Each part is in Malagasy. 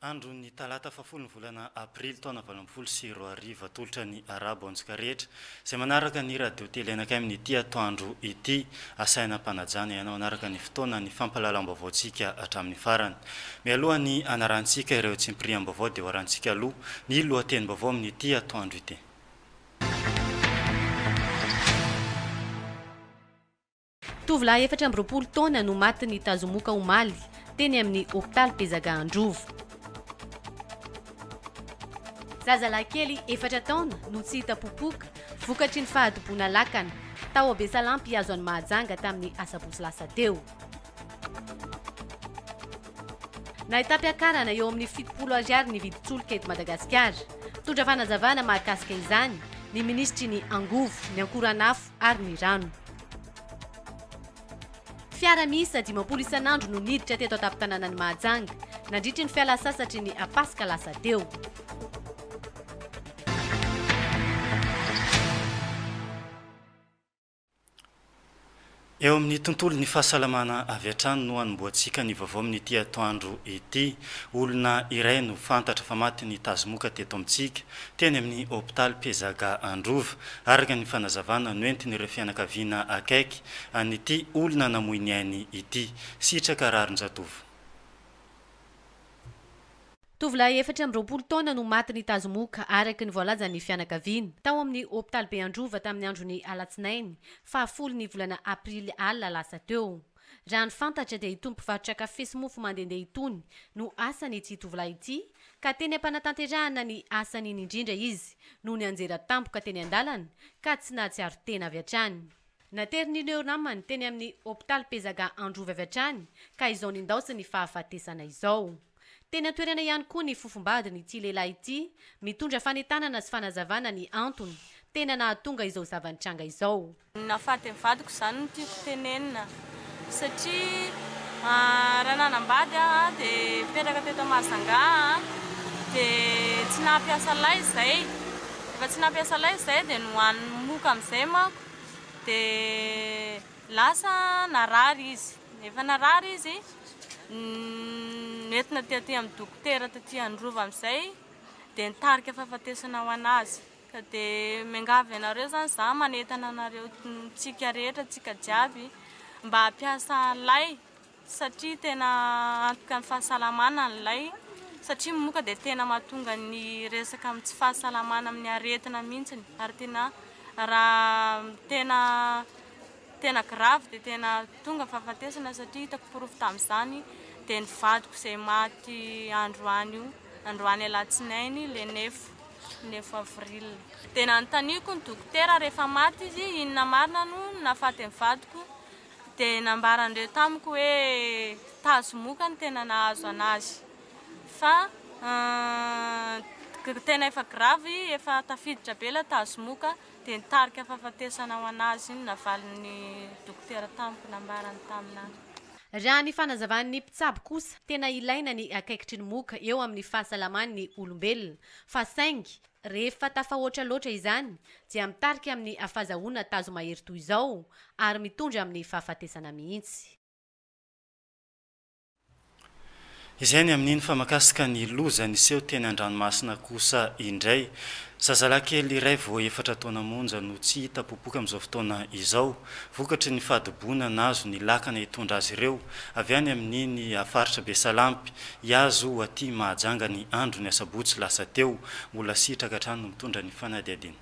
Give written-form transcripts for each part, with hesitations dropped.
Andro ny talata fafolo ny volana aprily taona 2024 tolotra ny arabo antsika rehetra izay manaraka ny radio tele anakay amin'ny ity atoandro ity asaina mpanajana ianao anaraka ny fotoana ny fampalalam-baovaontsika hatramin'ny farany. Mialoha ny anarantsika ireo tsimpriam-baovao dia hoarantsika aloha ny lohateny-baovao amin'ny ity atoandro ity. Tovolahy 4 taona no maty ny tazomoka omaly teny amin'ny hôpitaly Bezaga Androvo. Zazalahy kely 4 taona no tsy hita popoka vokatry ny fahadibona lakana tao Besalampy azo any Mahajanga tamin'ny asabotsy lasa teo. Nahita mpiakarana eo amin'ny 70 ariary ny vidin-tsoloka eto Madagasikara. Tondra fanazavana mahakasika izany ny ministry ny angovo, ny ankoranafo ary ny rano. Fiara miisa 10 isan'andro no niditra teto an-tampon-tanànan'ny Mahajanga nandritry ny fialasasatry ny apaska lasa teo. Eo amin'ny tontolo ny fahasalamana avy hatrany no hanomboantsika ny vaovao amin'ny ity atoandro ity. Olona iray no fantatra fa maty ny tazomoka teto amintsika teny amin'ny hôpitaly Bezaga Androvo. Araka ny fanazavana noentiny ireo fianakaviana akaiky an'ity olona namoy ny ainy ity. Sitraka rarin-jatovo. Tovolahy 4 taona no maty ny tazomoka araka ny voalazan'ny fianakaviana tao amin'ny hôpitaly be Androva tamin'ny andron'ny alatsinainy 10 ny volana aprily alina lasa teo. Raha ny fantatra dia itony mpivarotra kafe sy mofo mandehandeha itony no asany ity tovolahy ity ka teny ampanatanterahana ny asany iny indrindra izy no ny anjera tampoka teny an-dalana ka tsy nahatsiaro tena avy hatrany. Nateriny ny namany teny amin'ny hôpitaly Bezaga Androvo avy hatrany ka izao nindaosy ny fahafatesana izao. Teny an-toerana ihany koa ny fofombadiny ity lehilahy ity mitondra fanetanana sy fanazavana ny antony tena nahatonga izao zavanitranga izao. Nafaty mivadiko izany no tiako tenenina satria raha nanambady dia mipetraka teto Mahajanga dia tsy nampiasa lay izay. Efa tsy nampiasa lay izay dia nohaniny moka amin'izay manko dia lasa narary izy. Efa narary izy nentina tetỳ amin'ny dokotera tetỳ Androvo amin'izay dia nitarika fahafatesana ho anazy. Ka dia miangavy ianareo zany za manentana anareo tsika rehetra tsika jiaby mba hampiasa lay satria tena antoka ny fahasalamana ny lay satria moka dia tena mahatonga ny resaka amin'ny tsy fahasalamana amin'ny aretina mihitsiny ary tena raha tena grave dia tena tonga fahafatesana satria hitako porofo tamin'izany dia nivadiko izay maty androany alatsinainy le 9 avril. Tena nontaniko ny dokotera rehefa maty izy inona marina no nafaty mivadiko dia nambarandreo tamiko hoe tazomoka ny tena nahazo anazy fa tena efa grave efa tafiditra be la tazomoka dia nitarika fahafatesana ho anazy iny navalin'ny dokotera tamiko nambarany taminany. Raha ny fanazavan'ny mpitsabo kosa tena ilaina ny akaikitry ny moka eo amin'ny fahasalaman'ny olombelona fa saingy rehefa tafahoatra loatra izany dia mitarika amin'ny afazahoana tazo mahery toy izao ary mitondra amin'ny fahafatesana mihitsy. Izay ny amin'iny fa makasika ny loza niseho teny an-dranomasina kosa indray. Zazalahy kely iray vao 4 taona monja no tsy hita popoka amin'izao fotoana izao vokatry ny fahadiboana nazo ny lakana hitondra azy ireo avy any amin'iny faritra Besalampy iazo aty Mahajanga ny andro ny asabotsy lasa teo. Mbola sitraka hatrany no mitondra ny fanadiadiana.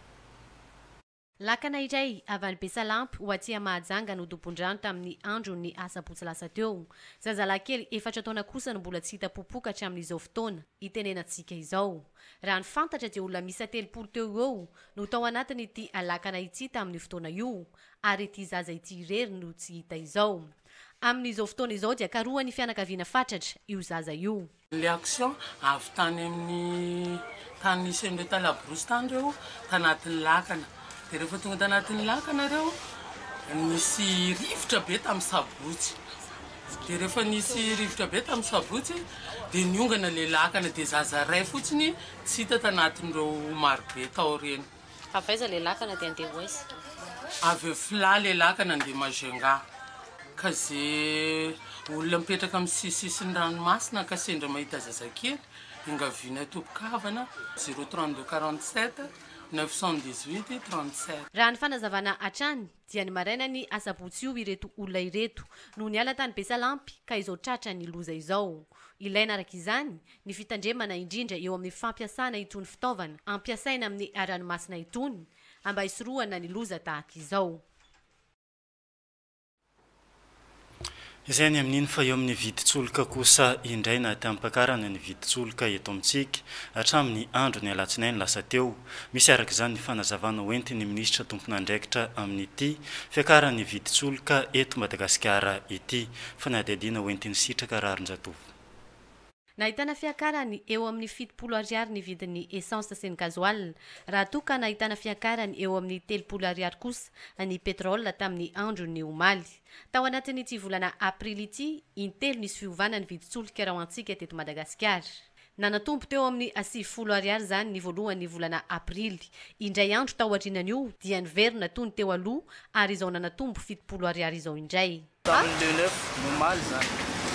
Lakana iray avy any Besalampy ho aty Mahajanga no dobon-drano tamin'ny andro ny asabotsy lasa teo. Zazalahy kely 4 taona kosa no mbola tsy hita popoka hatramin'izao fotoana itenenantsika izao. Raha ny fantatra dia olona misa 30 teo eo no tao anatiny ity lakana ity tamin'ny fotoana io ary ity zaza ity irery no tsy hita izao. Amin'izao fotoana izao dia karohany fianakaviana fatratra io zaza io. Le action avy tany amin'ny tany sembe talabrosy tany reo tanatin'ny lakana. Dia rehefa tonga tanatin'ny lakana reo nisy rivotra be tamin'ny sabotsy. dia rehefa nisy rivotra be tamin'ny sabotsy dia niongana le lakana dia zaza ray fotsiny tsy hita tanatin'ireo marobe tao reny. Avaiza le lakana dia andeha hoaizy? Avy fila le lakana andeha Majunga ka zay olona mipetraka amin'ny sisisiny ranomasina ka sendra mahita zazakely ingaviana tompokavana 032 47 918 37. Raha ny fanazavana hatrany dia ny maraina ny asabotsy io ireto olona ireto no ny ala tany Besalampy ka izao tratra ny loza izao. Ilaina araka izany ny fitandremana indrindra eo amin'ny fampiasana itony fitaovana ampiasaina amin'ny ranomasina itony mba hisorohana ny loza tahaka izao. Izay ny amin'iny fa eo amin'ny viditsoloka kosa indray na tampakarana ny viditsoloka eto amintsika hatramin'ny andro ny alatsinainy lasa teo. Misy araka izany ny fanazavana hoentin'ny minisitra tompon'andraikitra amin'ity fiakaran'ny viditsoloka eto Madagasikara ity fa nadihadiana hoentin'ny sitraka Raronjatovo. Nahitana fiakarany eo amin'ny 70 ariary ny vidin'ny essence sy ny gasoil, raha toa ka nahitana fiakarany eo amin'ny 30 ariary kosa ny pétrole tamin'ny andro ny omaly. Tao anatin'ity volana aprily ity, intelo nisy fiovana ny viditsoloka raha antsika teto Madagasikara. Nanatombo teo amin'ny 70 ariary zany ny voalohany volana aprily. Indray andro tao aorianan'io dia niverina tony teo aloha ary izao nanatombo 70 ariary izao indray. Tamin'ny 29 omaly zany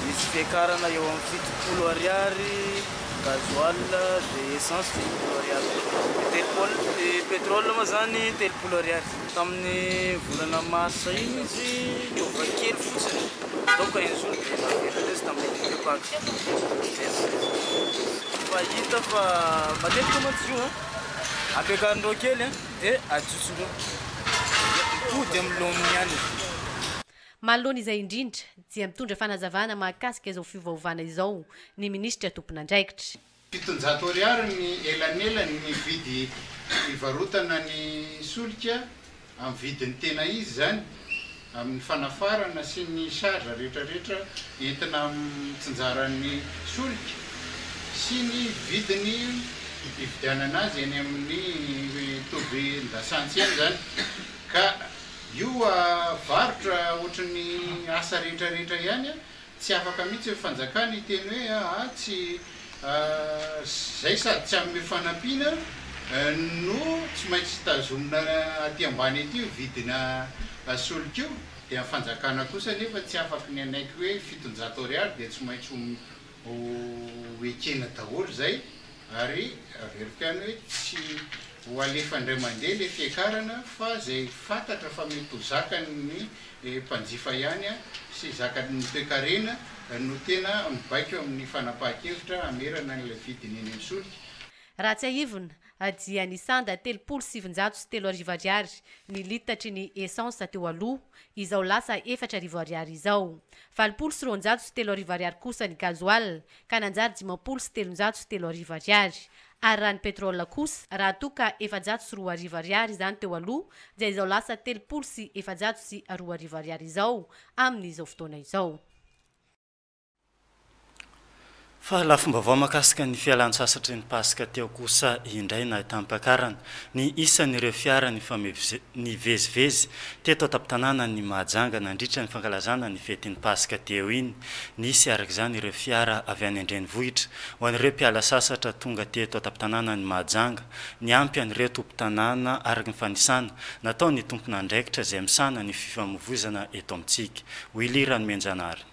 misy fiakarana eo amin'ny 70 ariary gasoil dia essence 70 ariary. Pétrole moa zany 30 ariary. Tamin'ny volana marsa iny izy miova kely fotsiny. Donc inzolo dia naverina tamin'ny départ. Fa hita fa matetika mantsy io ampiakarindreo kely dia ajotsondreo. Mipody amin'ny any. Manoloana izay indrindra dia mitondra fanazavana mahakasika izao fiovaovana izao ny ministra tompon'andraikitra. 700 ariary ny elanelany ny vidy ivarotana ny solika amin'ny vidiny tena izy zany amin'ny fanafarana sy ny charge rehetrarehetra entina mitsinjaran'ny solika sy ny vidiny ividianana azy eny amin'ny tobin-dasantsy eny zany ka io varotra ohatran'ny asa rehetrarehetra ihany tsy afaka mihitsy fanjakana iteny hoe tsy zay sady tsy amin'ny fanampiana no tsy maintsy tazomina aty ambany aty vidina solika io dia fanjakana kosa nefa tsy afaka ny anaiky hoe 700 ariary dia tsy maintsy hoekena daholo zay ary averikany hoe tsy ho alefa indray mandeha le fiakarana fa zay fantatra fa mety ho zakany mpanjifa ihany sy zakany toe-karena no tena mibaiko amin'ny fanapahan-kevitra amerana n'ilay vidiny eny amin'ny solika. Raha tsy ahivona dia nisanda 3703 ariary ny litatry ny essence teo aloha izao lasa 4 ariary izao. 703 ariary kosa ny gasoil ka nanjary 703 ariary. Ary raha ny pétrole kosa raha toa ka 403 ariary izany teo aloha dia izao lasa 402 ariary izao amin'izao fotoana izao. Fa lafombavao makasika ny fialan-tsasatry ny pasika teo kosa indray na tampakarana ny isan'ireo fiara ny vezivezy teto ataptanana ny Mahajanga nandritra ny fankalazana ny fetin'ny pasika teo iny. Nisy araka izany ireo fiara avy any an-drenivohitra ho an'ireo mpiala sasatra tonga teto ataptanana ny Mahajanga ny ampy an'ireo tompo-tanàna araka ny fanisana natao ny tompon'andraikitra izay misana ny fifamoivoizana eto amintsika. Wilira no Menjanary.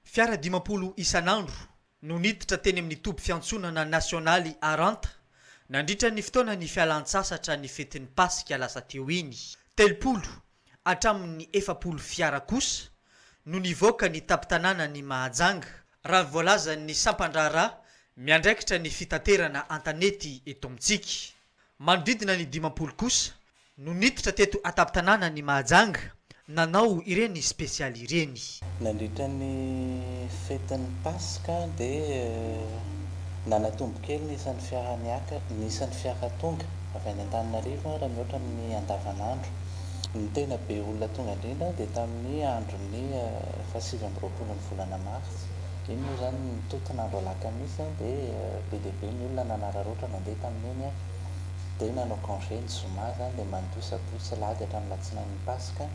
Fiara 50 isan'andro no niditra teny amin'ny toby fiantsonana nasionaly Aranta nandritra ny fotoana ny fialan-tsasatra ny fetin'ny pasika lasa teo iny. 30 hatramin'ny 40 fiara kosa no nivoaka ny taptanana ny Mahajanga raha voalaza ny sampandrara miandraikitra ny fitaterana antanety eto amintsika. Manodidina ny 50 kosa no niditra teto ataptanana ny Mahajanga nanao ireny spesialy ireny. Nandritra ny fetin'ny pasika dia nanatombo kely nisan'ny fiara tonga avy any Antananarivo raha mihoatra amin'ny andavanandro. Ny tena be olona tonga indrindra dia tamin'ny andron'ny 7 ny volana mars. Iny moa zany nitoton'andro alakamisy dia be dia be ny olona nanararoatra mandeha tamin'iny dia nanao congé ny zoma zany dia mandosabotsy lady hatramin'ny latsinain'ny pasika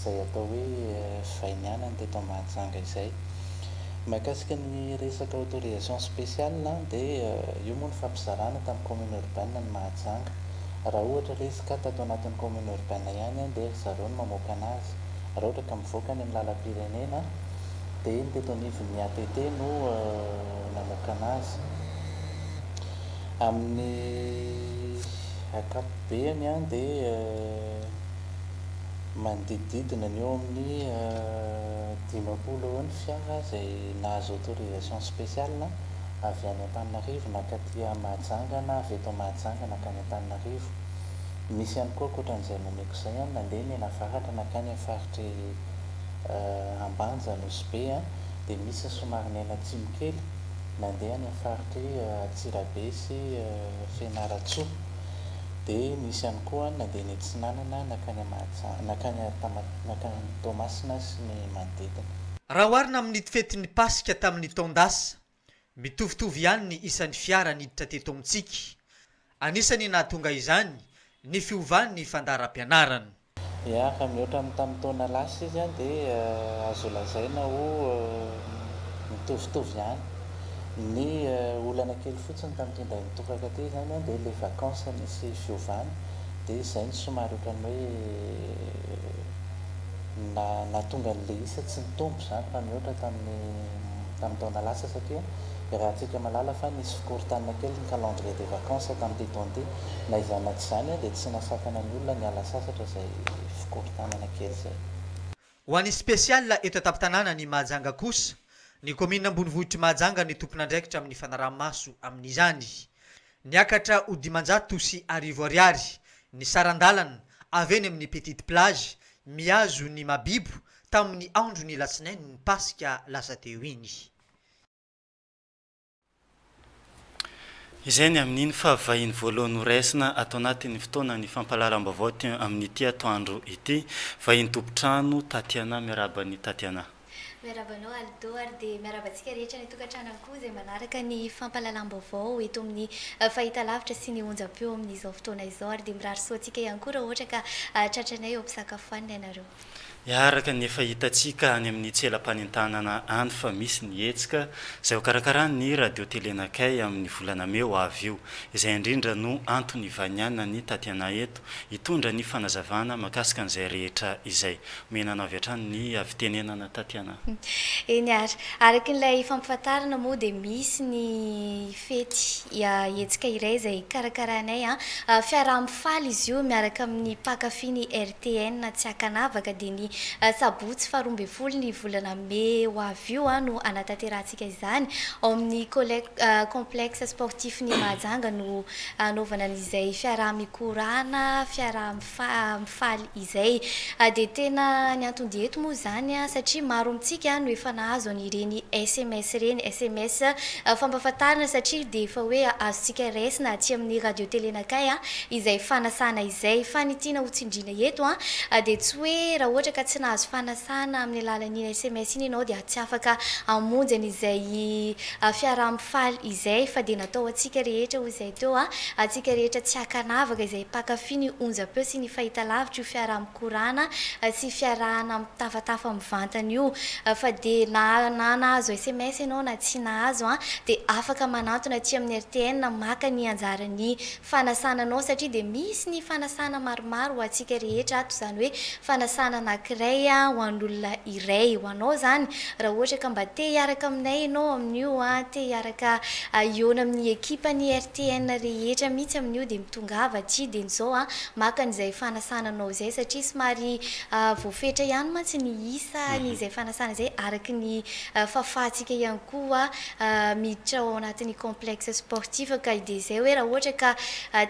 izay atao hoe fainianany teto Mahajanga izay. Mahakasika ny resaka autorisation spéciale dia io moa ny fampizarana tamin'ny commune urbaine ny Mahajanga. Raha ohatra ilay izy ka tato anatin'ny commune urbaine ihany dia zareo no mamoaka anazy. Raha ohatra ka mivoaka ny amin'ny lalam-pirenena dia ny teto anivon'ny ATT no namoaka anazy. Amin'ny ankapobeny dia manodididina ny eo amin'ny 10 eo ny fiara izay nahazo autorisation spéciale avy any Antananarivo nakaty Mahajanga na avy eto Mahajanga nakany Antananarivo. Misy ihany koa ankoatran'izay nomeko izay nandeha ny navaratra nakany amin'ny faritry Ambanja Nosy Be dia misy somary ny Atsimo kely nandeha ny faritry Antsirabe sy Fianaratsoa. Dia misy ihany koa nandeha ny Atsinanana nakany Toamasina sy ny manodidina. Raha oharina amin'ny fetin'ny Pasika tamin'ny taondasa, mitovitovy ihany ny isan'ny fiara niditra teto amintsika. Anisany nahatonga izany ny fiovan'ny fandaharam-pianarana. Raha mihoatra amin'ny tamin'ny taona lasa izy dia azo lazaina ho mitovitovy ihany. Ny olana kely fotsiny tamin'ity indray mitokaka ty zany dia le vacances nisy fiovana dia izay ny somary ohatran'ny hoe nahatonga n'le isa tsy nitombo zany fa mihoatra tamin'ny taona lasa satria raha antsika malala fa nisy fikorontanana kely ny calendrier des vacances tamin'ity taona ity na izany tsy izany dia tsy nasakana ny olona ny ala sasatra izay fikorontanana kely izay. Ho an'ny spécial eto an-tampon-tanàna ny Mahajanga kosa, ny commune ambonivohitry Mahajanga ny tompon'andraikitra amin'ny fanaraha-maso amin'izany. Niakatra ho 500 sy 10 ariary ny sarandalana avy eny amin'ny petite plage miazo ny mabibo tamin'ny andro ny latsinainy ny Pasika lasa teo iny. Izay ny amin'iny fa vahiny voalohany horaisina atao anatin'ny fotoana ny fampahalalam-baovao amin'ity atoandro ity. Vahiny tompotrano Tatiana, miaraba ny Tatiana. Miarabanao Aldo ary dia miarabantsika rehetra ny tokantrano koa izay manaraka ny fampahalalam-baovao eto amin'ny fahitalavitra sy ny onjam-peo amin'izao fotoana izao ary dia mirary soantsika ihany koa raha ohatra ka tratranay eo ampisakafoanina ianareo. Araka ny efa hitantsika any amin'ny tselam-panentanana any fa misy ny hetsika izay ho karakarany ny radio telenakay amin'ny volana May ho avy io, izay indrindra no antony ivaniana ny Tatiana eto hitondra ny fanazavana mahakasika an'izay rehetra izay. Menanao avy hatrany ny avitenenana Tatiana. Eny ary araka n'ilay fampifantarana moa dia misy ny fety hetsika iray izay karakaranay fiaraha-mifaly izy io miaraka amin'ny mpakafy RTN tsy hakanavaka dia ny sabotsy 12 ny volana May ho avy io no anatanterantsika izany ao amin'ny complexe sportif ny Mahajanga no anaovana an'izay fiaraha-mikorana fiaraha-mifaly izay dia tena ny antony eto moa izany satria maro amintsika no efa nahazo an'ireny SMS reny SMS fampafantarana satria dia efa hoe azontsika raisina aty amin'ny radio telenakay izay fanasana izay fanitiana ho tsindrina eto dia tsy hoe raha ohatra ka tsy nahazo fanasana amin'ny alalan'iny SMS iny ianao dia tsy afaka hamonjy an'izay fiaraha-mifaly izay fa dia natao antsika rehetra ho izay teo antsika rehetra tsy hakanavaka izay mpakafy ny onjam-peo sy ny fahitalavitra io fiaraha-mikorana sy fiarahana mitafatafa mivantana io fa dia na nahazo SMS ianao na tsy nahazo dia afaka manantona aty amin'ny RTN maka ny anjarany fanasananao satria dia misy ny fanasana maromaro ho antsika rehetra toy izany hoe fanasana anankiray ho an'olona iray ho anao zany raha ohatra ka mba te hiaraka aminay ianao amin'io te hiaraka iona amin'ny ekipa ny RTN rehetra mihitsy amin'io dia mitongava aty dia nizao maka n'izay fanasananao izay satria somary voafetra ihany mantsy ny isa n'izay fanasana izay araka ny fahafahantsika ihany koa miditra ao anatin'ny complexe sportif ka dia izay hoe raha ohatra ka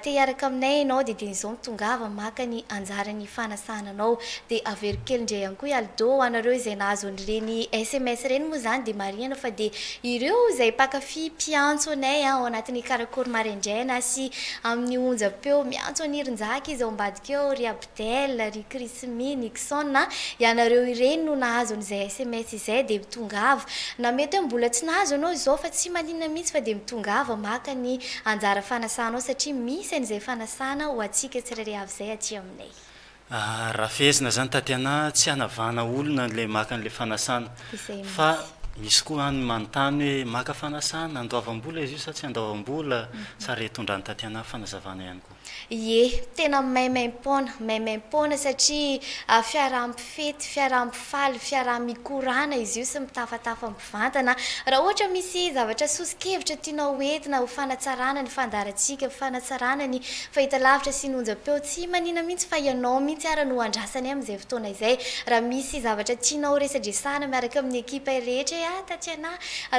te hiaraka aminay ianao dia nizao mitongava maka ny anjarany fanasananao dia averikely indray ihany koa Aldo anareo izay nahazo an'ireny SMS reny moa zany dia marihana fa dia ireo izay mpakafy mpiantso anay ao anatin'ny karakory maraindraina sy amin'ny onjam-peo miantso anirinjaka izy ao ambadika eo ry Abdel, ry Krismi, Nixon ianareo ireny no nahazo an'izay SMS izay dia mitongava na mety hoe mbola tsy nahazo anao izao fa tsy maninona mihitsy fa dia mitongava maka ny anjara fanasanao satria misy an'izay fanasana ho antsika tsirairay avy izay aty aminay. raha fehezina zany tatiana tsy hanavana olona le maka an'le fanasana fa misy koa any manontany hoe maka fanasana andoavam-bola izy io sa tsy andoavam-bola tsara hitondrany tatiana fanazavana ihany koa Ie, tena maimaim-poana satria fiarahampifety, fiarahampifaly, fiaraha-mikorana izy io sy mitafatafa mivantana. Raha ohatra misy zavatra sosikevitra tianao entina ho fanatsarana ny fandarantsika, fanatsarana ny fahitalavitra sy ny onjam-peo, tsy manina mihitsy fa ianao mihitsy ara no andrasany amin'izay fotoana izay. Raha misy zavatra tianao resadresana miaraka amin'ny ekipa rehetra Tatiana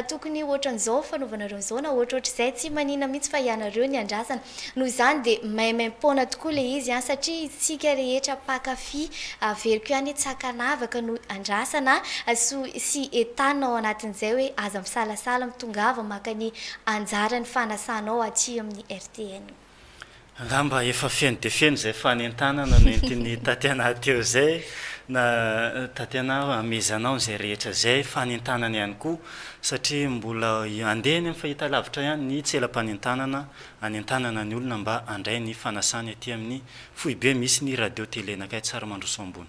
tokony ohatran'izao fanaovanareo izao na ohatrohatr'izay tsy manina mihitsy fa ianareo ny andrasana. Noho izany dia maimaim-poana tokoa le izy satria isika rehetra pakafy averiko ihany tsakanavaka no andrasana sy etanao ao anatin'izay hoe aza misalasala mitongava maka ny anjarany fanasanao aty amin'ny RTN. Angamba efa feno dia feno izay fanentanana noentiny Tatiana teo izay na Tatiana amezanao izay rehetra izay fanentanana ihany koa satria mbola andehany amin'ny fahitalavitra ihany ny tselam-panentanana anentanana ny olona mba handray ny fanasany aty amin'ny foibe misy ny radio télé nakay tsara mandroso ambony.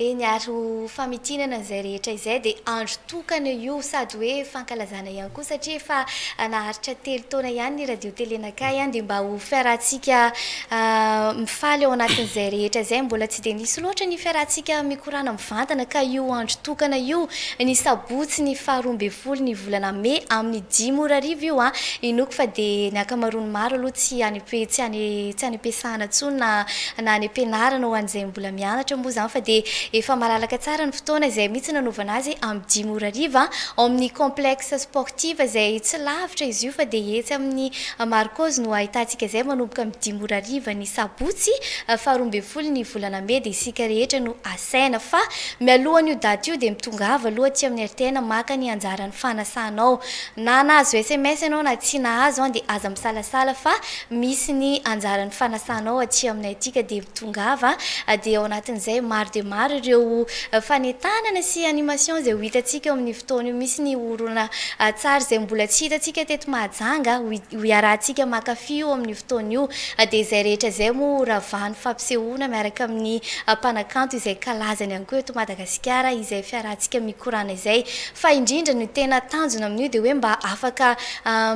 Eny ary ho famitinana izay rehetra izay dia andro tokana io sady hoe fankalazana ihany koa satria efa naharitra 3 taona ihany ny radio télé nakay dia mba ho fiarahantsika mifaly ao anatin'izay rehetra izay mbola tsy dia nisy loatra ny fiarahantsika mikorana mivantana ka io andro tokana io ny sabotsy ny 12 ny volana May amin'ny 10 arivo io inoko fa dia ny ankamaroany maro aloha tsy any ampiasana intsony na any ampianarana ho an'izay mbola mianatra moa izany fa dia efa malalaka tsara ny fotoana izay mihitsy nanaovana azy amin'ny 10 ariva ao amin'ny complexe sportif izay tsy lavitra izy io fa dia etsy amin'ny Marcos no ahitantsika izay manomboka amin'ny 10 ariva ny sabotsy 12 ny volana May dia isika rehetra no asaina fa mialohan'io daty io dia mitongava aloha aty amin'ny RTN maka ny anjaran'ny fanasanao na nahazo SMS ianao na tsy nahazo dia aza misalasala fa misy ny anjaran'ny fanasanao aty aminay atika dia mitongava dia ao anatin'izay maro dia maro ireo fanentanana sy animation izay ho hitantsika eo amin'ny fotoana io misy ny orona tsara izay mbola tsy hitantsika teto Mahajanga ho iarahantsika makafy io amin'ny fotoana io dia izay rehetra izay moa ravahany fampisehoana miaraka amin'ny mpanakanto izay kalazany ihany koa eto Madagasikara izay fiarahantsika mikorana izay fa indrindra ny tena tanjona amin'io dia hoe mba afaka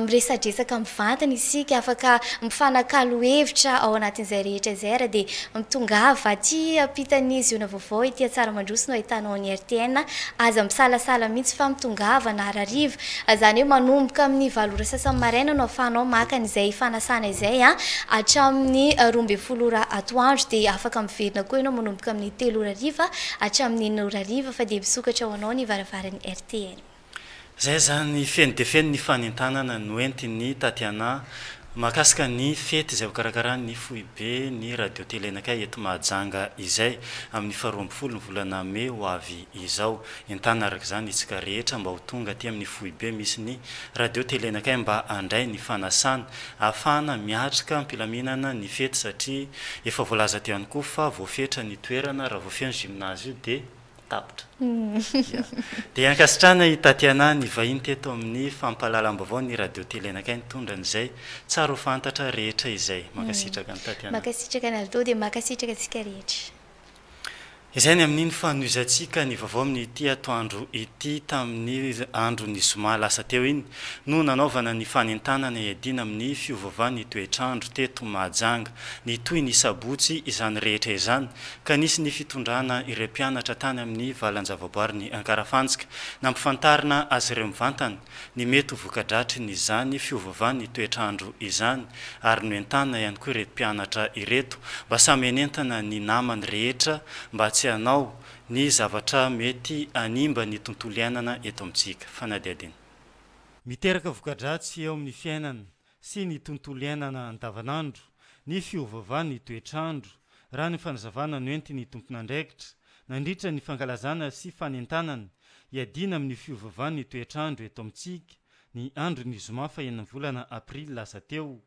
miresadresaka mivantana isika afaka mifanakalo hevitra ao anatin'izay rehetra izay raha dia mitongava aty ampitan'izy io na vaovao ity tsara mandroso no ahitanao ny RTN aza misalasala mihitsy fa mitongava na arariva izany hoe manomboka amin'ny 7 sasany maraina no afahanao maka n'izay fanasana izay hatramin'ny 12 atoandro dia afaka miverina koa ianao manomboka amin'ny 3 ariva hatramin'ny 9 ariva fa dia misokatra ho anao ny varavaran'ny RTN. Zay zany feno dia feno ny fanentanana noentiny Tatiana makasika ny fety izay hokarakara ny foibe ny radio télé nakay eto Mahajanga izay amin'ny 12 ny volana May ho avy izao entana araka izany itsika rehetra mba ho tonga aty amin'ny foibe misy ny radio télé nakay mba handray ny fanasana ahafahana miatrika ampilaminana ny fety satria efa voalaza teo ihany koa fa voafetra ny toerana raha voafehany gymnase io dia tapitra. Dia ankasitrana i Tatiana ny vahiny teto amin'ny fampahalalam-baovao ny radio télé nakay nitondra an'izay tsara ho fantatra rehetra izay makasitraka ny Tatiana. Makasitraka ny Aldo dia makasitraka antsika rehetra. Izay ny amin'iny fanoizantsika ny vaovao amin'ity atoandro ity tamin'ny andro ny zoma lasa teo iny no nanaovana ny fanentanana iadina amin'ny fiovaovan'ny toetrandro teto Mahajanga ny toy ny sabotsy izany rehetra izany ka nisy ny fitondrana ireo mpianatra tany amin'ny valan-javaboary ny Ankarafantsika nampifantarina azy ireo mivantana ny mety ho voka-dratry ny izany fiovaovan'ny toetrandro izany ary noentana ihany koa ireto mpianatra ireto mba samy enentana ny namany rehetra mba tsy anao ny zavatra mety animba ny tontolo iainana eto amintsika fanadiadina. Miteraka voka-dratsy eo amin'ny fiainana sy ny tontolo iainana andavanandro ny fiovaovan'ny toetrandro raha ny fanazavana noenty ny tompon'andraikitra nandritra ny fankalazana sy fanentanana iadina amin'ny fiovaovan'ny toetrandro eto amintsika ny andro ny zoma fa 9 volana Aprily lasa teo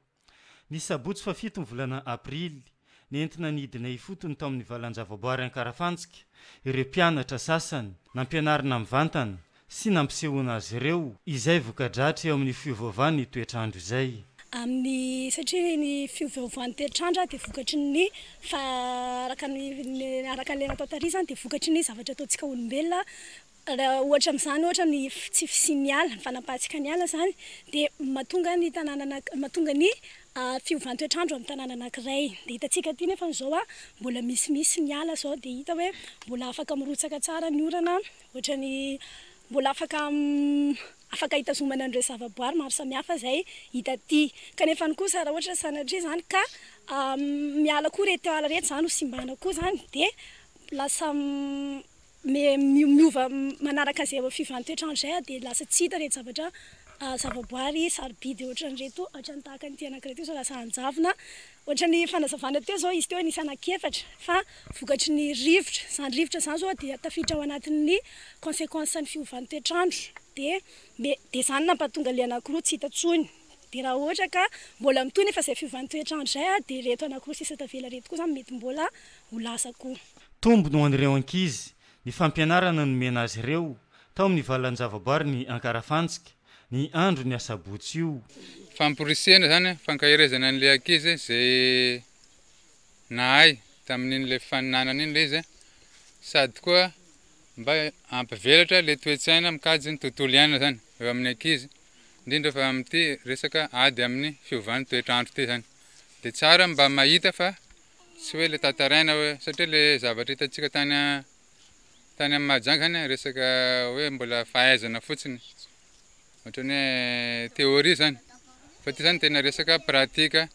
ny sabotsy fa 7 volana Aprily nentina nidina ifotony tao amin'ny valan-javaboary Ankarafantsika ireo mpianatra sasany nampianarina mivantana sy nampisehoana azy ireo izay voka-dratry eo amin'ny fiovaovan'ny toetrandro izay. amin'ny satria ny fiovaovan'ny toetr'andro dia vokatry ny araka le natao tary zany dia vokatry ny zavatra ataontsika olombelona raha ohatra amin'izany ohatra ny tsy fisian'ny ala ny fanapahantsika ny ala zany dia mahatonga ny tanàna mahatonga ny fiovan'ny toetr'andro amin'ny tanàna anankiray dia hitantsika ty nefa zao mbola misy ny ala zao dia hita hoe mbola afaka mirotsaka tsara ny orana ohatra ny mbola afaka hitazomana an'ireo zavaboary maro samihafa zay hita ty kanefa ny kosa raha ohatra sanatria zany ka miala koa reto ala rehetra zany ho simbana koa zany dia lasa miova manaraka zay fiovan'ny toetr'andro zay dia lasa tsy hita reto zavatra zavaboary sarobidy ohatran'reto ohatrany tahaka ny ty anankiray teo zao lasa anjavona ohatrany fanazavana teo zao izy teo nisy anankiefatra fa vokatry ny rivotra zany rivotra zany zao dia tafiditra ao anatin'ny conséquence ny fiovan'ny toetr'andro dia zany nampahatonga le anankiroa tsy hita tsony dia raha ohatra ka mbola mitony efa zay fiovan'ny toetr'andro zay dia reto anankiroa sisa tavela reto koa zany mety mbola ho lasa koa tombo no an'ireo ankizy ny fampianarana nomena azy ireo tao amin'ny valan-javaboary ny ankarafantsika ny andro ny asabotsy io famporisena zany fankahirezana an'le ankizy zay nahay tamin'in'le faninanana iny le izy sady koa mba ampivelatra le toetsaina mikajy ny tontolo iainana zany eo amin'ny ankizy indrindra fa amin'ity resaka ady amin'ny fiovan'ny toetr'andro ty zany dia tsara mba mahita fa tsy hoe le tantaraina hoe satria le zavatra hitantsika tany amin'ny Mahajanga zany resaka hoe mbola fahaizana fotsiny ohatrany hoe théorie zany fa ty zany tena resaka pratika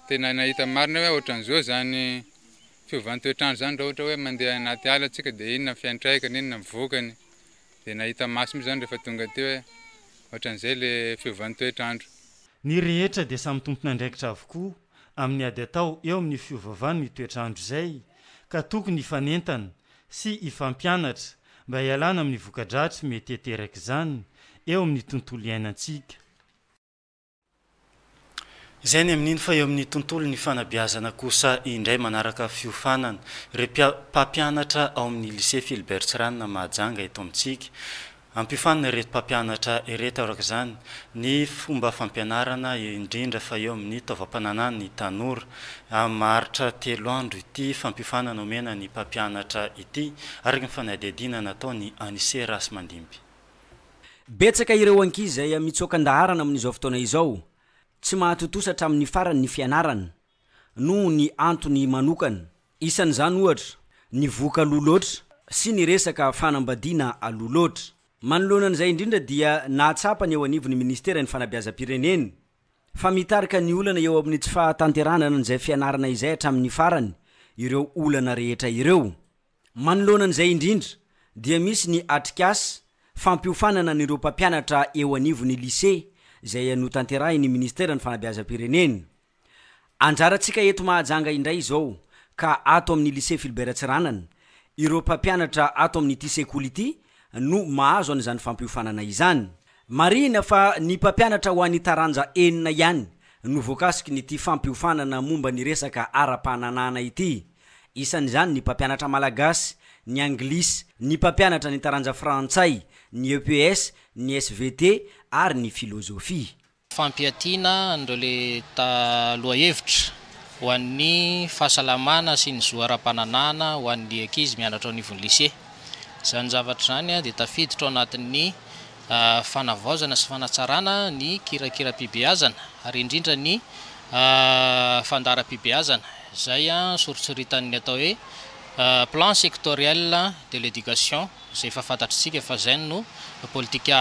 tena nahita marina hoe ohatran'izao zany fiovan'ny toetr'andro zany raha ohatra hoe mandeha anaty ala tsika dia inona fiantraikany inona mivokany dia nahita maso zany rehefa tonga ty hoe ohatran'izay le fiovan'ny toetr'andro ny rehetra dia samy tompona andraikitra avokoa amin'ny ady atao eo amin'ny fiovavan'ny ny toetr'andro zay ka tokony ifanentana sy ifampianatra mba hialana amin'ny voka-dratsy mety eteraka izany eo amin'ny tontolo iainantsika izay ny amin'iny fa eo amin'ny tontolo ny fanabeazana kosa indray manaraka fiofanana mpampianatra ao amin'ny lycée Philbert Tsiranana Mahajanga eto amintsika ampiofanana reto mpampianatra ireto araka izany ny fomba fampianarana indrindra fa eo amin'ny taovam-pananana ny tanora maritra 3 andro ity fampiofanana omena ny mpampianatra ity araka ny fanadihadiana natao ny Anise Rasmandimby betsaka ireo ankizy zay mitsokan-daharana amin'izao fotoana izao tsy mahatotosatra amin'ny farany ny fianarana no ny antony manokana isan'izany ohatra ny voka loloatra sy ny resaka fanambadiana aloloatra manoloanan'izay indrindra dia nahatsapany eo anivon'ny ministera ny fanabeazam-pirenena fa mitarika ny olana eo amin'ny tsy fahatanteranana n'izay fianarana izay hatramin'ny farany ireo olana rehetra ireo manoloanan'izay indrindra dia misy ny atrikasy fampiofanana n'ireo mpampianatra eo anivon'ny lycée izay notanterahiny ministera ny fanabeazam-pirenena anjarantsika eto Mahajanga indray izao ka ato amin'ny lycée Philbert Tsiranana ireo mpampianatra ato amin'ity sekoly ity no mahazo an'izany fampiofanana izany marina fa ny mpampianatra ho an'ny taranja enina ihany no voakasiky nyity fampiofanana momba ny resaka ara-pananana ity isan'izany ny mpampianatra malagasy ny anglisy ny mpampianatra ny taranja frantsay ny EPS ny SVT ary ny filozofia fampiatiana andreo le taloha-hevitra ho an'ny fahasalamana sy ny zo ara-pananana ho an'ny ankizy mianatra ao anivon'ny lycée zany zavatra zany dia tafiditra ao anatin'ny fanavaozana sy fanatsarana ny kirakira-pibeazana ary indrindra ny fandara-pibeazana zay soritsoritany atao hoe plan sectoriel de l'éducation zay efa fantatritsika fa zay no politika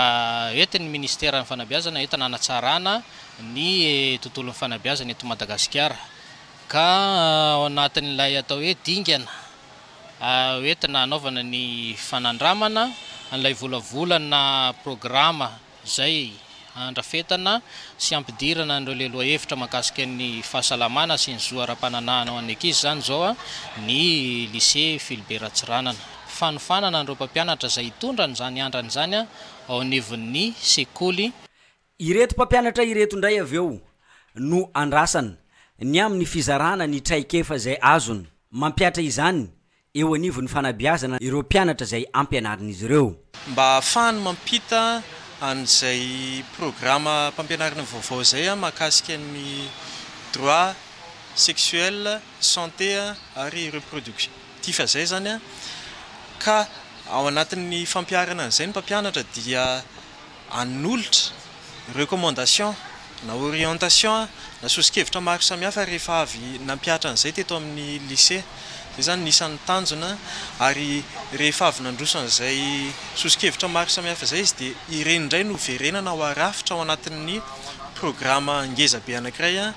entin'ny ministera ny fanabeazana entina anatsarana ny tontolon'ny fanabeazana eto Madagasikara ka ao anatin'ilay atao hoe dingana entina anaovana ny fanandramana an'ilay volavolana programa zay andrafetana sy ampidirana andreo le loha-hevitra mahakasika ny fahasalamana sy ny zo ara-pananana ao an'ny ankizy zany zao ny lycée Philbert Tsiranana fanofanana andreo mpampianatra zay hitondra n'izany andrany zany ao anivon'ny sekoly ireto mpampianatra ireto indray avy eo no andrasana ny amin'ny fizarana ny traikefa zay azony mampiatra izany eo anivon'ny fanabeazana ireo mpianatra zay ampianarin'izy ireo mba ahafahany mampita an'izay programme mpampianarana vaovao zay mahakasika ny droit sexuel santé ary reproductif zay zany ka ao anatin'ny fampiarana an'izay ny mpampianatra dia anolotra recommandation na orientation na sosikevitra maro samihafa rehefa avy nampiatra an'izay teto amin'ny lycée zay zany nisan'ny tanjona ary rehefa avy nandroso an'izay sosikevitra maro samihafa zay izy dia ireny indray no verenana ao arafitra ao anatin'ny programme ngezabe anankiray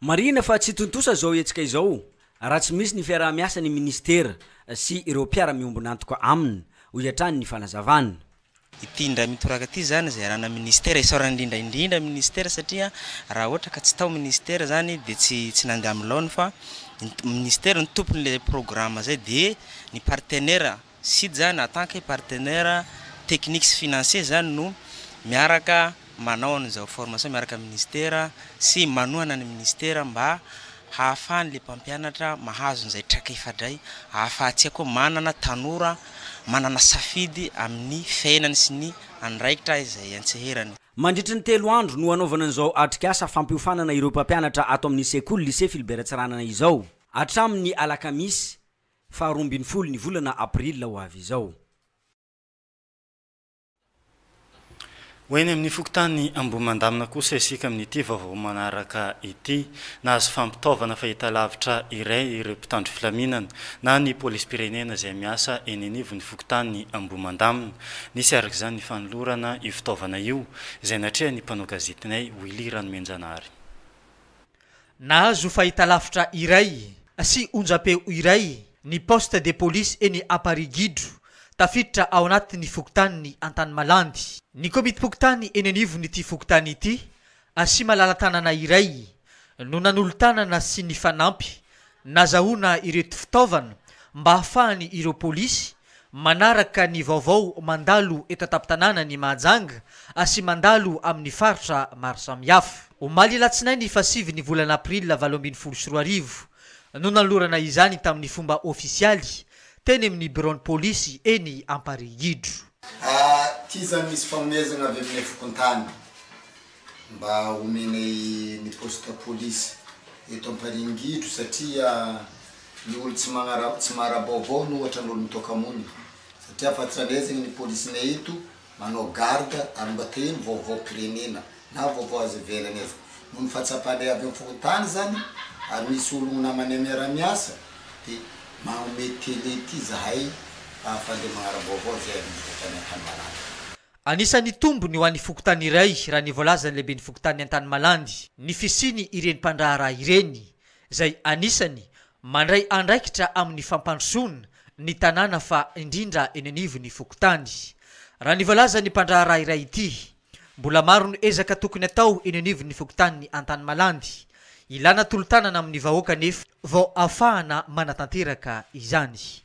marina fa tsy tontosa zao etsika izao raha tsy misy ny fiarah-miasa ny ministera sy ireo mpiara-miombona antoka aminy ho iatrany ny fanazavana ity ndra mitoraka ty zany zay rahana ministera isaorany indrindraindrindra ministera satria raha ohatra ka tsy tao ministera zany dia tsy nandeha amin'ny laony fa ministera ny tompon'le programme zay dia ny partenaire syd zany en tant que partenaire technique sy financier zany no miaraka manao an'izao formation miaraka ministera sy manohana ny ministera mba hahafahan'le mpampianatra mahazo n'izay traka-ifadray ahafahatsy koa manana tanora manana safidy amin'ny fiainany sy ny andraikitra izay antseherany mandritry ny 3 andro no anaovana an'izao atrikasa fampiofanana ireo mpampianatra ato amin'ny sekoly lycée Philibert Tsiranana izao hatramin'ny alakamisy 12 ny volana april ho avy izao hoeny amin'ny fokotany ambomandamina kosa isika amin'ity vaovao manaraka ity nahazo fampitaovana fahitalavitra iray ireo mpitandro filaminana na ny polisy pirenena izay miasa eny anivo ny fokotany ambomandamina nisy araka izany ny fanolorana io fitaovana io izay natrea ny mpanao gazetinay Willy Ranomenjanary nahazo fahitalavitra iray sy onjapeo iray ny poste de police eny Aparigidro tafiditra ao anatin'ny fokotany Antanimalandy ny komity fokotany eny anivony ity fokotany ity sy malala-tanana iray no nanolo-tanana sy ny fanampy nazahoana ireto fitaovana mba hahafahany ireo polisy manaraka ny vaovao mandalo eto an-tampon-tanàna ny Mahajanga sy mandalo amin'ny faritra maro samihafa omaly latsinainy fa 7 ny volana april 2024 no nanolorana izany tamin'ny fomba ofisialy teny amin'ny bureau de police eny Aparigidro ty zany misy fanomezana avy aminay fokontany mba omenay ny poste police eto Aparigidro satria ny olo tsy marabaovao no ohatra n'olo mitokamony satria fahatranezana ny polisinay eto manao garde ary mba teny vaovao pirenena na vaovao azy ivelany azy no ny fahatsapanay avy amin'ny fokontany zany ary misy olo namany miara-miasa dia manome télé ty zahay afale magnarabovao zay amin'ny fokotany Antanimalandy anisany tombony ho an'ny fokotany iray raha ny voalazany lehibe ny fokotany Antanimalandy ny fisiny ireny mpandraharaha ireny zay anisany mandray andraikitra amin'ny fampandrosoana ny tanàna fa indrindra eny anivo ny fokotany raha ny voalazany mpandraharaha iray ity mbola maro no ezaka tokony atao eny anivo ny fokotany Antanimalandy ilana tolo-tanana amin'ny vahoaka nefa vao ahafahana manatanteraka izany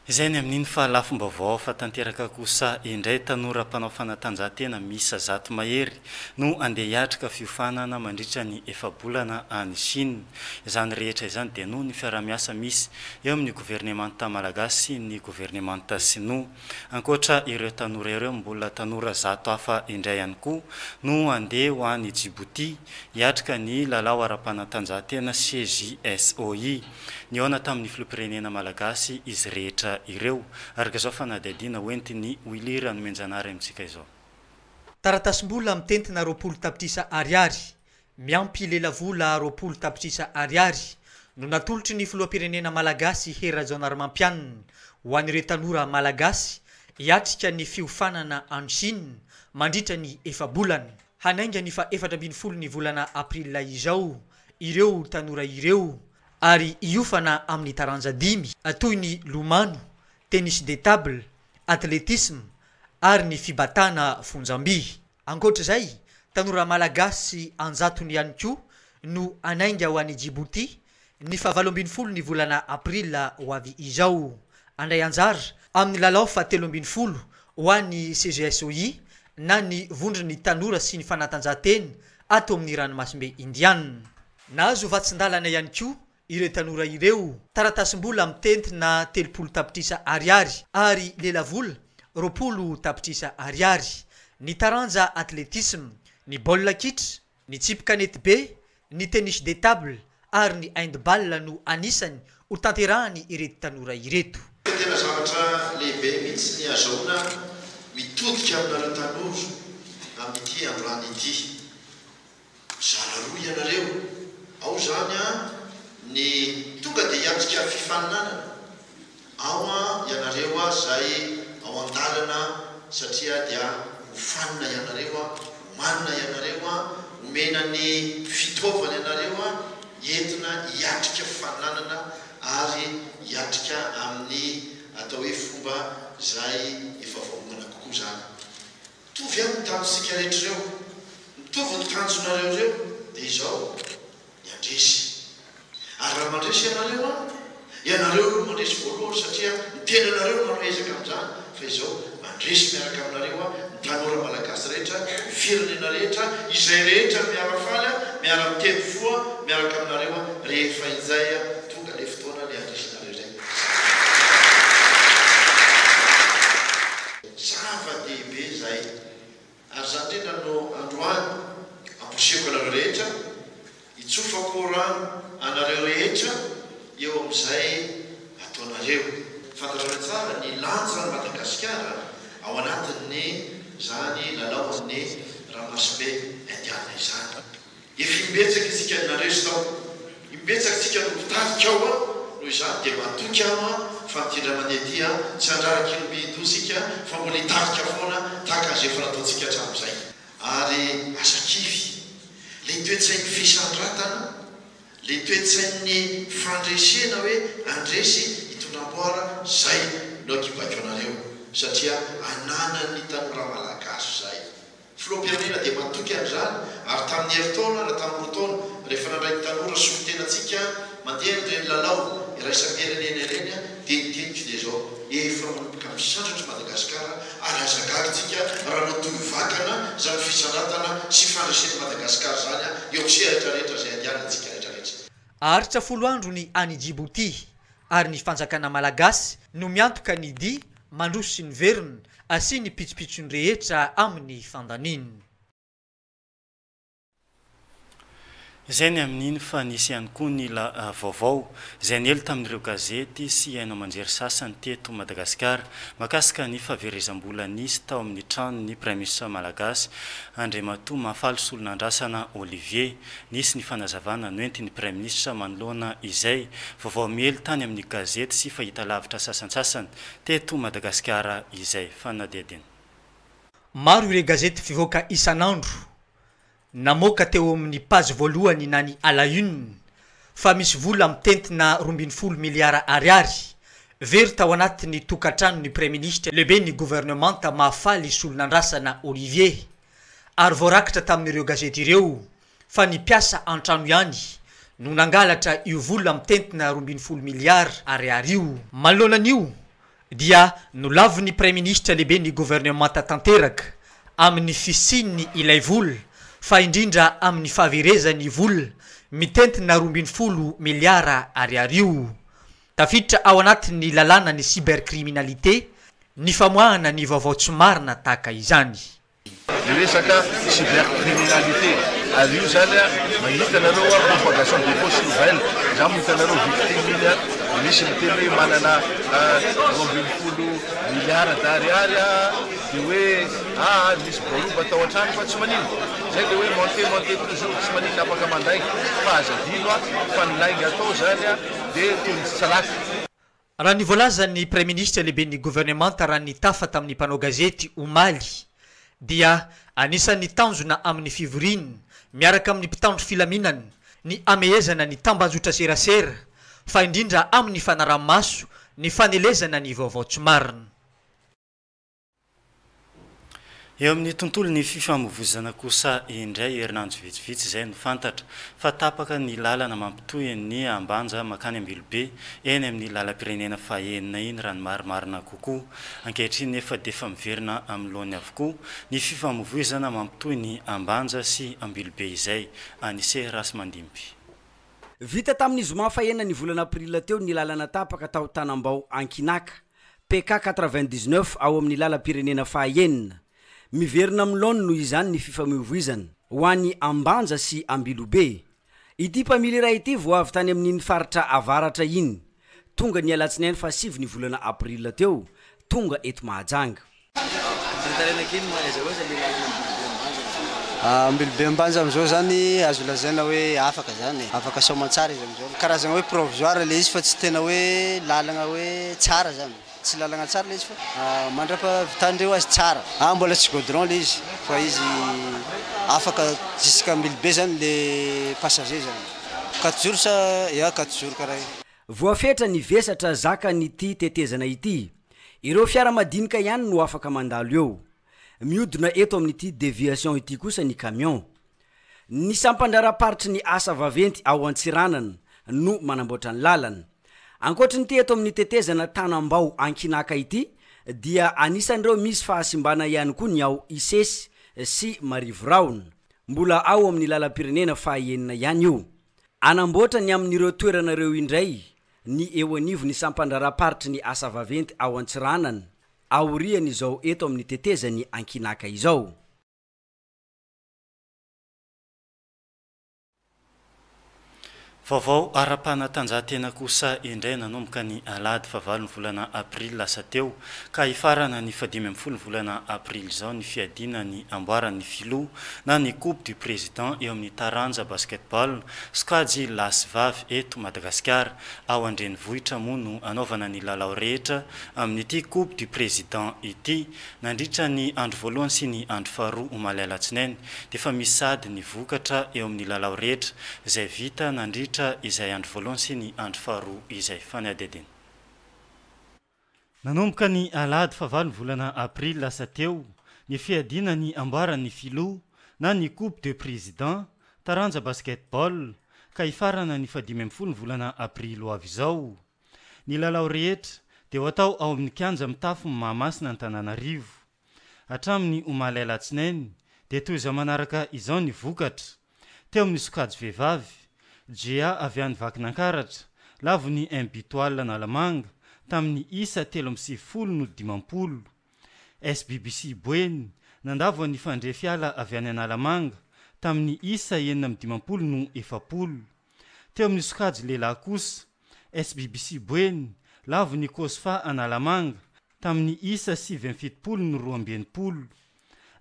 izay ny amin'iny fa lafom-baovao fa tanteraka kosa indray tanora mpanao fanatanjahantena Misa Zato Mahery no andeha hiatrika fiofanana mandritra ny efabolana any Chine izany rehetra izany dia no ny fiarah-miasa misy eo amin'ny gouvernemanta malagasy sy ny gouvernemanta sinoa ankoatra ireo tanora ireo mbola tanora 100 hafa indray ihany koa no andeha ho any Djibouti hiatrika ny lalao ara-panatanjahantena CJSOI ny ona tamin'ny filoham-pirenena malagasy izy rehetra ireo araka zao fanadihadiana hoentiny Willy Ranomenjanary amintsika izao taratasy-mbola mitentina 20 tapitrisa ariary miampy lelavola 20 tapitrisa ariary no natolotry ny filoham-pirenena malagasy Herajaonarymampianina ho an'ireo tanora malagasy hiatrika ny fiofanana any Chine mandritra ny efabolana hanainga ny fa 17 ny volana aprila izao ireo tanora ireo ary iofana amin'ny taranja 5 toy ny lomano, tennis de table, athlétisme ary ny fibatana fonjam-by. Ankoatra zay, tanora malagasy anjatony ihany koa no anainga ho any Djibouti ny fa 17 ny volana aprila ho avy izao. Andray anjara amin'ny lalao fa 13 ho any CJSOI na ny vondrony tanora sy ny fanatanjahantena ato amin'ny ranomasimbe Indiana. Nahazo vatsindalana ihany koa ireo tanora ireo taratasym-bola mitentina 3 tapitrisa ariary ary lelavola 2 tapitrisa ariary ny taranja atletisme ny baolina kitra ny tsipikanety be ny tennis de table ary ny handball no anisany ho tanterahany ireto tanora ireto. Tena zavatra lehibe mihitsy ny azahoana mitodika aminareo tanora amin'ity androany ity. Zara roa ianareo ao zany ny tonga dia hiatrika fifaninanana ao ianareo zay ao an-dalana satria dia hofanina ianareo homanina ianareo homena ny fitaovana ianareo entina hiatrika fifaninanana ary hiatrika amin'ny atao hoe fomba zay efa vahoana kokoa zany. Mitovy amin'ny tanjonsika rehetra ireo, mitovy ny tanjonareo ireo dia izao ny andresy. Ary raha mandresy ianareo mandresy voalohany satria ny tenanareo manao ezaka amin'izany fa izao mandresy miaraka aminareo ny tanora malagasy rehetra, ny firenena rehetra, izay rehetra miarafaly miara-miteny foa miaraka aminareo rehefa izay tonga le fotoana le andresinareo zay. Zava-dehibe zay ary zany indrindra no androany amposeko anareo rehetra hitsofako rano anareo rehetra eo amin'izay ataonareo. Fantatrareo tsara ny lanjan'ny Madagasikara ao anatin'ny zany lalaon'ny ramasobe indiana izany. Efa imbetsaka isika nareo zao, imbetsaka isika no mitarika ao noho izany dia matoky aho fa mitindra manety tsy handraraka ino-bido isika fa mbola hitarika foana tahaka azy efa nataontsika hatramin'izay. Ary asakivy le toetsain'ny fisandratana, le toetsain'ny fandresena hoe andresy hitondramboara zay no akibako anareo satria ananany tanora malagasy zay. Filoham-pirenena dia matoky an'izany ary tamin'ny heritaona na tamin'ny roataona rehefa nandray ny tanora solon-tenantsika mandeha ireny lalao iraisam-pirenena ireny dia nitenika dia zao efa manomboka misandratra Madagasikara ary azagarytsika raha natoy vakana zany fisandratana sy fandreseny Madagasikara zany eo amin'ny rehetrarehetra zay andianantsika rehetrarehetra. Aritra 10 andro ny any Djibouti ary ny fanjakana malagasy no miantoka ny dia mandroso sy ny verina asi ny pitsopitsony rehetra amin'ny fandaniny. Izay ny amin'iny fa nisy ihany koa ny vaovao izay niely tamin'ireo gazety sy haino aman-jery sasany teto Madagasikara mahakasika ny fahaverezam-bola nisy tao amin'ny tranon'ny Praiminisitra Malagasy Andriamatoa Mahafaly Solonandrasana Olivier. Nisy ny fanazavana noentin'ny Praiminisitra manoloana izay vaovao miely tany amin'ny gazety sy fahita lavitra sasansasany teto Madagasikara izay fanadediny. Maro ireo gazety fivoaka isan'andro namoaka teo amin'ny page voalohany na ny ala une fa misy vola mitentina 12 miliara ariary very tao anatin'ny tokantranon'ny Praiminisitra lehibe ny gouvernemanta Mahafaly Solonandrasana Olivier. Ary voarakitra tamin'ireo gazety ireo fa ny piasa an-trano ihany no nangalatra io vola mitentina 12 miliara ariary io. Manoloanan'io dia nolaviny Praiminisitra lehibe ny gouvernemanta tanteraka amin'ny fisininy ilay vola fa indrindra amin'ny fahaverezany vola mitentina 12 miliara ariary io. Tafiditra ao anatin'ny lalàna ny cybercriminalité ny famoahana ny vaovao tsy marina tahaka izany. Resaka cybercriminalité ary io zany mahita nareo propagation de fausses nouvelles zany mahita nareo victime misy miteny hoe manana 12 miliara d'ariary dia hoe misy boloba tao an-trano fa tsy manino zay dia hoe monte toujours tsy manino afaka mandainga fa azadino fa nilainga atao zany dia toy ny tsalaka. Raha ny voalazan'ny Praiminisitra lehibe ny gouvernemanta raha ny tafa tamin'ny mpanao gazety omaly dia anisan'ny tanjona amin'ny fivoriana miaraka amin'ny mpitandro filaminana ny amehezana ny tambanjotra serasera fa indrindra amin'ny fanaramaso ny fanelezana ny vaovao tsy marina. Eo amin'ny tontolo ny fifamoivoizana kosa indray herinandro vitsivitsy izay no fantatra fa tapaka ny lalana mampitohy ny ambanja makany Ambilobe eny amin'ny lalam-pirenena fahaenina iny raha ny marimarina kokoa. Ankehitriny efa dia efa miverina amin'ny loany avokoa ny fifamoivoizana mampitohy ny ambanja sy Ambilobe izay anise rasy mandimby. vita tamin'ny zoma fahenina ny volana aprila teo ny lalana tapaka tao Tanambao Ankinaka PK 99 ao amin'ny lalam-pirenena fahaenina miverina am'lony noho izany ny fifamoivoizana ho an'ny Ambanja sy Ambilobe. Ity mpamily iray ity vo avy tany amin'ny faritra avaratra iny tonga ny alatsinainy fa 7 ny volana aprila teo tonga eto Mahajanga. Ambilobe Ambanja amizao zany azo lazaina hoe afaka zany afaka soamantsara izy amizao karazana hoe provisoire le izy fa tsy tena hoe lalagna hoe tsara zany tsy lalagna tsara le izy fa mandrapavitandreo azy tsara mbola tsy goudron le izy fa izy afaka jusqu'à Ambilobe zany le passager zany 4 jours sa ya 4 jours karaha voafetra ny vesatra zaka nyty tetezana ity ireo fiara madinika ihany no afaka mandalo eo miodina eto amin'ity déviation ity kosa ny camion ny sampandraraparitry ny asa vaventy ao Antsiranana no manamboatra ny lalana ankoatran'ity eto amin'ny tetezana Tanambao Ankinaka ity dia anisan'ireo misy fahasimbana ihany koa ny ao Isesy sy Marivoraona mbola ao amin'ny lalam-pirenena fahaenina ihany io anamboatra ny amin'ireo toeranareo indray ny eo anivo ny sampandraraparitry ny asa vaventy ao Antsiranana aoriany izao eto amin'ny tetezany Ankinaka izao. Vaovao ara-panatanjahantena kosa indray nanomboka ny alady fa 9 volana aprila lasa teo ka ifarana ny 15 volana aprila izao ny fiadina ny amboarany filoha na ny coupe du président eo amin'ny taranja basketball skady lasivavy eto Madagasikara ao Andrenivohitra moa no anaovana ny lalao rehetra amin'ity coupe du président ity nandritra ny andro voalohany sy ny andro faharoa Omaly-Alatsinainy dia fa misy sady ny vokatra eo amin'ny lalao rehetra izay vita nandritra izay andro voalohany sy ny andro faharoa izay fanadedena. Nanomboka ny alady fa 9 volana aprila lasa teo ny fiadina ny amboaran'ny filoha na ny coupe de président taranja basketball ka ifarana ny 15 volana aprila avy izao. Ny lalao rehetra dia ho atao ao amin'ny kianja mitafo Mahamasina Antananarivo hatramin'ny Omaly-Alatsinainy dia toy izao manaraka izao ny vokatra teo amin'ny sokajy vehivavy GA avy any Vakinankaratra lavo ny 1 bitoile na lamanga tamin'ny isa 3.50 no 50. SBBC Boeny nandavo ny fandrefiala avy any Analamanga tamin'ny isa 9.50 no 40. Teo amin'ny sokajy lehilahy kosa SBBC Boeny lavo ny Kosfa Analamanga tamin'ny isa 7.70 no 20.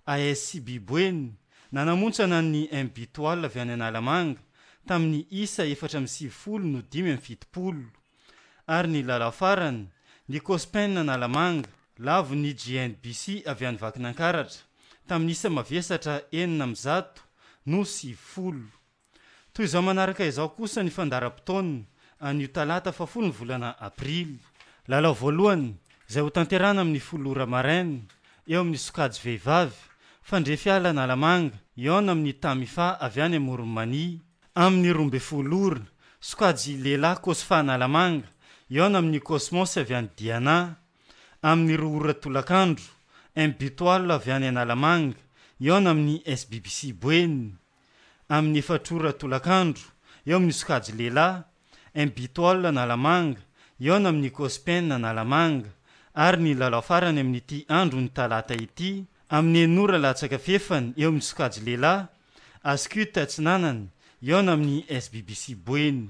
ASCB Boeny nanamontsana ny 1 bitoile avy any Analamanga tamin'ny isa 4.70 no 5.70. Ary ny lalao farany ny Kospen Analamanga lavo ny GNBC avy any Vakinankaratra tamin'ny isa mavesatra 900 no 90. Toy izao manaraka izao kosa ny fandaram-potoana anio talata fa 10 volana aprila. Lalao voalohany izay ho tanterana amin'ny folora maraina eo amin'ny sokajy vehivavy fandrefiala Analamanga iona amin'ny Tamifa avy any Moromania amin'ny 12 sokajy lehilahy Kosfa Analamanga iona amin'ny Cosmos avy any Diana amin'ny 2 tolakandro 1 bitoile avy any Analamanga iona amin'ny SBBC Boeny amin'ny 4 tolakandro eo amin'ny sokajy lehilahy 1 bitoile Analamanga iona amin'ny Cospen Analamanga ary ny lalao farany amin'ity andro ny talata ity amin'ny 9 latsaka fefany eo amin'ny sokajy lehilahy Askuta Tsinanana iona amin'ny SBBC Boeny.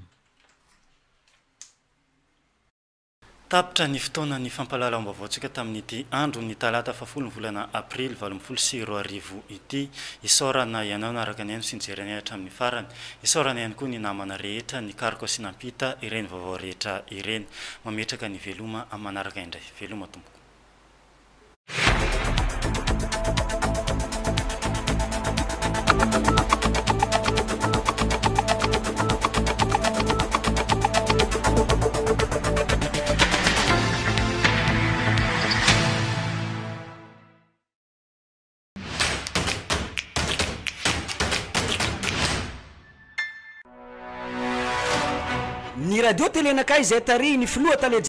Tapitra ny fotoana ny fampahalalam-baovao tamin'ity andro ny talata fa 10 volana aprila 2020 ity isaorana ianao naraka ny aino sy nijerena hatramin'ny farany isaorana ihany koa ny namana rehetra ny karoko sy nampita ireny vaovao rehetra ireny mametraka ny veloma amin'ny manaraka indray veloma tompoko. Ny radio télé nakay izay tary ny filoha tale